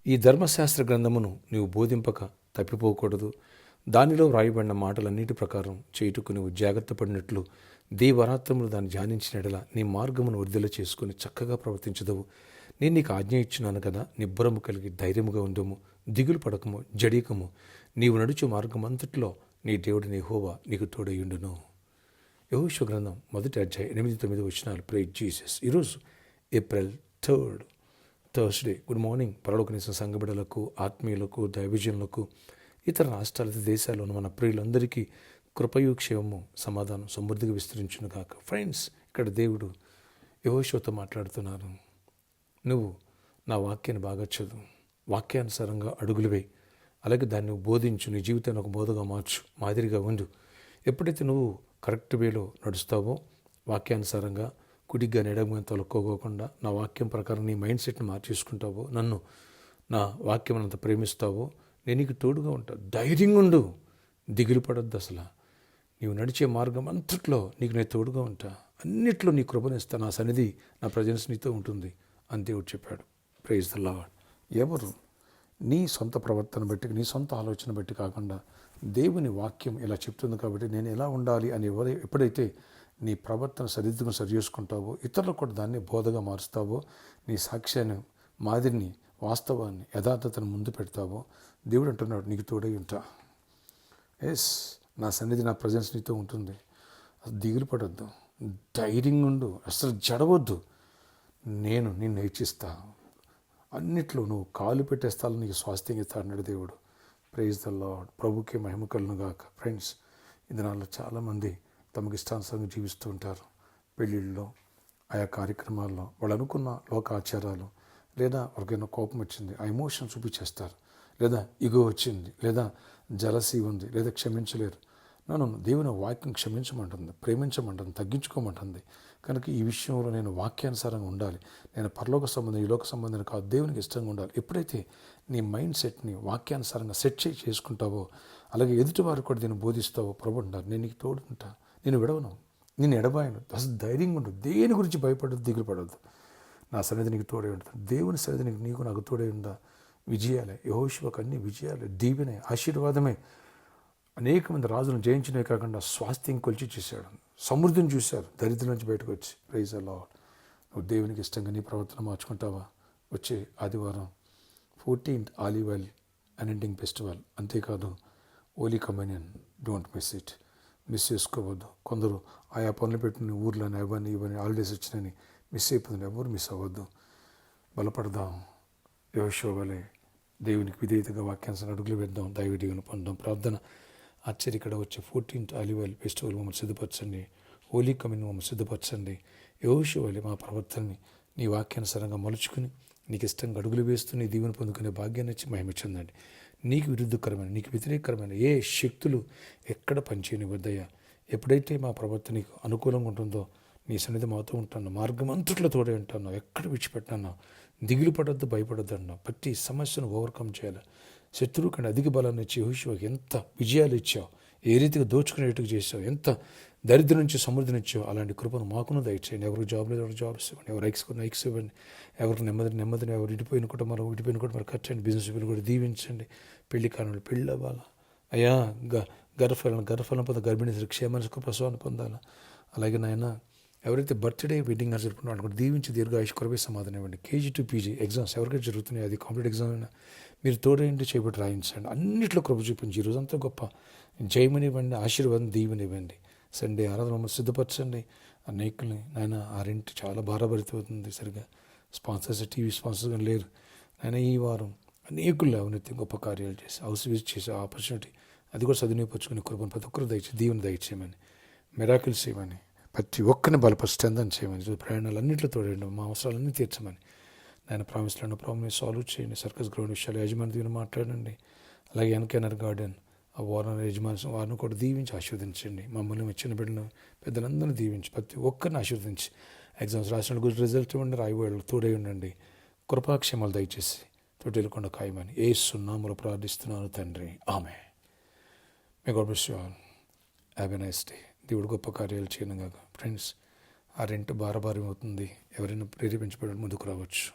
ఈ ధర్మశాస్త్ర గ్రంథమును నీవు బోధింపక తప్పిపోకూడదు. దానిలో వ్రాయబడిన మాటలన్నిటి ప్రకారం చేయుటకు నువ్వు జాగ్రత్త పడినట్లు దీవరాత్రములు దాన్ని ధ్యానించినట్లా నీ మార్గమును విడుదల చేసుకుని చక్కగా ప్రవర్తించదవు. నేను నీకు ఆజ్ఞ ఇచ్చున్నాను కదా, నిబ్బరము కలిగి ధైర్యముగా ఉండము, దిగులు పడకము, జడీకము. నీవు నడుచు మార్గం అంతట్లో నీ దేవుడిని యెహోవా నీకు తోడయుండును. యెహోషువ గ్రంథం 1వ అధ్యాయం 8-9 వచనాలు. Praise Jesus. ఈరోజు ఏప్రిల్ 3 థర్స్డే. Good morning. పరలోకనిసిన సంఘబిడ్డలకు, ఆత్మీయులకు, దైవజనులకు, ఇతర రాష్ట్రాల దేశాల్లో ఉన్న మన ప్రియులందరికీ కృపయు క్షేమము సమాధానం సమృద్ధిగా విస్తరించును గాక. ఫ్రెండ్స్, ఇక్కడ దేవుడు యెహోషువతో మాట్లాడుతున్నారు. నువ్వు నా వాక్యాన్ని బాగా చదువు, వాక్యానుసారంగా అడుగులు వేయి, అలాగే దాన్ని నువ్వు బోధించు, నీ జీవితాన్ని ఒక బోధగా మార్చు, మాదిరిగా ఉండు. ఎప్పుడైతే నువ్వు కరెక్ట్ వేలో నడుస్తావో, వాక్యానుసారంగా కుడిగ్గా ఎడమగా తొలక్కోకుండా నా వాక్యం ప్రకారం నీ మైండ్ సెట్ని మార్చేసుకుంటావో, నన్ను నా వాక్యం అంత ప్రేమిస్తావో, నేను నీకు తోడుగా ఉంటా. ధైర్యంగా ఉండు, దిగులు పడొద్దు. అసలు నీవు నడిచే మార్గం అంతట్లో నీకు నేను తోడుగా ఉంటా, అన్నిట్లో నీ కృపనిస్తా, నా సన్నిధి, నా ప్రజెన్స్ నీతో ఉంటుంది అని దేవుడు చెప్పాడు. Praise the lord. ఎవరు నీ సొంత ప్రవర్తన బట్టి, నీ సొంత ఆలోచన బట్టి కాకుండా దేవుని వాక్యం ఇలా చెప్తుంది కాబట్టి నేను ఎలా ఉండాలి అని ఎప్పుడైతే నీ ప్రవర్తన సరిదిద్దుగా సరి చేసుకుంటావో, ఇతరులకు కూడా దాన్ని బోధగా మారుస్తావో, నీ సాక్ష్యాన్ని, మాదిరిని, వాస్తవాన్ని, యథార్థతను ముందు పెడతావో, దేవుడు అంటున్నాడు నీకు తోడై ఉంటా. ఎస్, నా సన్నిధి, నా ప్రజెన్స్ నీతో ఉంటుంది. అసలు దిగులు పడొద్దు, ధైర్యంగా ఉండు, అసలు జడవద్దు. నేను నిన్ను హెచ్చిస్తా, అన్నిట్లో నువ్వు కాలు పెట్టే స్థలం నీకు స్వాస్థ్యం ఇస్తా అన్నాడు దేవుడు. Praise the Lord. ప్రభుకే మహిమ కలుగును గాక. ఫ్రెండ్స్, ఈ దినాల్లో చాలామంది తమకు ఇష్టానుసారంగా జీవిస్తూ ఉంటారు. పెళ్ళిళ్ళలో, ఆయా కార్యక్రమాల్లో వాళ్ళు అనుకున్న లోక ఆచారాలు, లేదా ఎవరికైనా కోపం వచ్చింది, ఆ ఎమోషన్ చూపించేస్తారు, లేదా ఇగో వచ్చింది, లేదా జలసీ ఉంది, లేదా క్షమించలేరు. నన్ను దేవుని వాక్యం క్షమించమంటుంది, ప్రేమించమంటుంది, తగ్గించుకోమంటుంది. కనుక ఈ విషయంలో నేను వాక్యానుసారంగా ఉండాలి. నేను పరలోక సంబంధం, ఈ లోక సంబంధం కాదు, దేవునికి ఇష్టంగా ఉండాలి. ఎప్పుడైతే నీ మైండ్ సెట్ని వాక్యానుసారంగా సెట్ చేసుకుంటావో, అలాగే ఎదుటి వారు కూడా దీన్ని బోధిస్తావో, ప్రభు అంటారు నేను నీకు తోడుంటా, నేను విడవను, నేను ఎడబాయను. అసలు ధైర్యంగా ఉండదు, దేని గురించి భయపడదు, దిగులు పడవద్దు. నా సన్నిధి నీకు తోడే ఉంటుంది. దేవుని సన్నిధి నీకు నాకు తోడే ఉందా. విజయాలే, యెహోషువకు అన్ని విజయాలే, దీవెనే, ఆశీర్వాదమే. అనేక మంది రాజులను జయించినవి కాకుండా స్వాస్థ్యం కొలిచి చూశాడు, సమృద్ధిని చూశారు, దరిద్రం నుంచి బయటకు వచ్చి. Praise the lord. నువ్వు దేవునికి ఇష్టంగా నీ ప్రవర్తన మార్చుకుంటావా? వచ్చే ఆదివారం 14th olive oil anointing festival. అంతేకాదు holy communion, don't miss it. Miss చేసుకోవద్దు. కొందరు ఆయా పనులు పెట్టిన ఊర్లోని అవన్నీ ఇవన్నీ హాలిడేస్ వచ్చినాయని మిస్ అయిపోతుంది. ఎవరు మిస్ అవ్వద్దు. బలపడదాం. యెహోషువ వలె దేవునికి విధేయతగా వాక్యాన్ని అడుగులు వేద్దాం. దైవదీవుని పొందాం. ప్రార్థన. ఆశ్చర్య ఇక్కడ వచ్చే 14th ఆలివ్ ఆయిల్ ఫెస్టివల్ మమ్మల్ని సిద్ధపరచండి. హోలీ కమ్యూనియన్ మమ్మల్ని సిద్ధపరచండి. యెహోషువ వలె మా ప్రవర్తనని నీ వాక్యానుసారంగా మలుచుకుని నీకు ఇష్టంగా అడుగులు వేస్తూ నీ దీవెన పొందుకునే భాగ్యాన్ని ఇచ్చి మహిమ చెందండి. నీకు విరుద్ధకరమైన, నీకు వ్యతిరేకరమైన ఏ శక్తులు ఎక్కడ పనిచేయనివద్దయ్యా. ఎప్పుడైతే మా ప్రవర్తన నీకు అనుకూలంగా ఉంటుందో నీ సన్నిధి మాతో ఉంటున్నావు, మార్గం అంతట్లో తోడే ఉంటున్నావు, ఎక్కడ విడిచిపెట్టినావు. దిగులు పడొద్దు, భయపడొద్దు అన్నావు. ప్రతి సమస్యను ఓవర్కమ్ చేయాలి. శత్రువు కంటే అధిక బలాన్ని ఇచ్చి యెహోషువకి ఎంత విజయాలు ఇచ్చావు, ఏ రీతిగా దోచుకునేట్టుగా చేసావు, ఎంత దరిద్రం నుంచి సమృద్ధిని ఇచ్చావు. అలాంటి కృపను మాకును దయచేయండి. ఎవరికి జాబ్ లేదు, ఎవరికి జాబ్స్ ఇవ్వండి, ఎవరు ఎక్స్ ఇవ్వండి, ఎవరికి నెమ్మదిని, ఎవరు ఇడిపోయిన కుటుంబాలు కట్టండి. బిజినెస్ కూడా దీవించండి. పెళ్లి కానులు పెళ్ళి అవ్వాలా అయ్యా. గర్భఫలం పొంద గర్భిణీ క్షేమాన్ని ప్రసవాన్ని పొందాలా. అలాగే నాయన ఎవరైతే బర్త్డే వెడ్డింగ్ అని జరుపుకున్నారో వాళ్ళు కూడా దీవించి దీర్ఘాయుష్ కొరవే సమాధానం ఇవ్వండి. KG to PG ఎగ్జామ్స్ ఎవరికైతే జరుగుతున్నాయి, అది కంప్లీట్ ఎగ్జామ్ అయినా మీరు తోడేంటి చేపట్టి రాయించండి. అన్నింటిలో కృప చూపించి ఈరోజంతా గొప్ప జయమనివ్వండి, ఆశీర్వాదం దీవెనివ్వండి. సండే ఆరాధన మమ్మల్ని సిద్ధపరచండి. అనేకుల్ని నాయన ఆ రెంట్ చాలా భారభరితవుతుంది. సరిగా స్పాన్సర్స్, టీవీ స్పాన్సర్స్ కానీ లేరు నాయన. ఈ వారం అనేకుల్లో అవినీతి గొప్ప కార్యాలు చేసి హౌస్ విజిట్ చేసే ఆపర్చునిటీ అది కూడా సద్వినియోగపరుచుకుని కృపను ప్రతి ఒక్కరు దీవెన దయచేయమని, మిరాకిల్స్ చేయమని, ప్రతి ఒక్కరిని బలపరిచి చేయమని, ప్రయాణాలు అన్నింటిలో తోడండి, మా అవసరాలన్నీ తీర్చమని నేను ప్రాబ్లమ్ సాల్వ్ చేయండి. సర్కస్ గ్రౌండ్ విషయాలు యజమాని దీవెన మాట్లాడండి. అలాగే ఎన్కేనర్ గార్డెన్ ఆ వారం యజమాని వారిని కూడా దీవించి ఆశీర్వదించండి. మమ్మల్ని వచ్చిన బిడ్డలను పెద్దలందరినీ దీవించి ప్రతి ఒక్కరిని ఆశీర్వదించి ఎగ్జామ్స్ రాసిన గురించి రిజల్ట్ ఇవ్వండి. రాయివాళ్ళు తోడై ఉండండి. కృపాక్షేమాలు దయచేసి తోటెలకొండ ఖాయమని యేసు నామములో ప్రార్థిస్తున్నాను తండ్రి, amen. May God bless you all. Have a nice day. దేవుడు గొప్ప కార్యాలు చేయను కాక. ఫ్రెండ్స్, ఆ రెంట్ భారం అవుతుంది. ఎవరైనా ప్రేరేపించబడి ముందుకు రావచ్చు.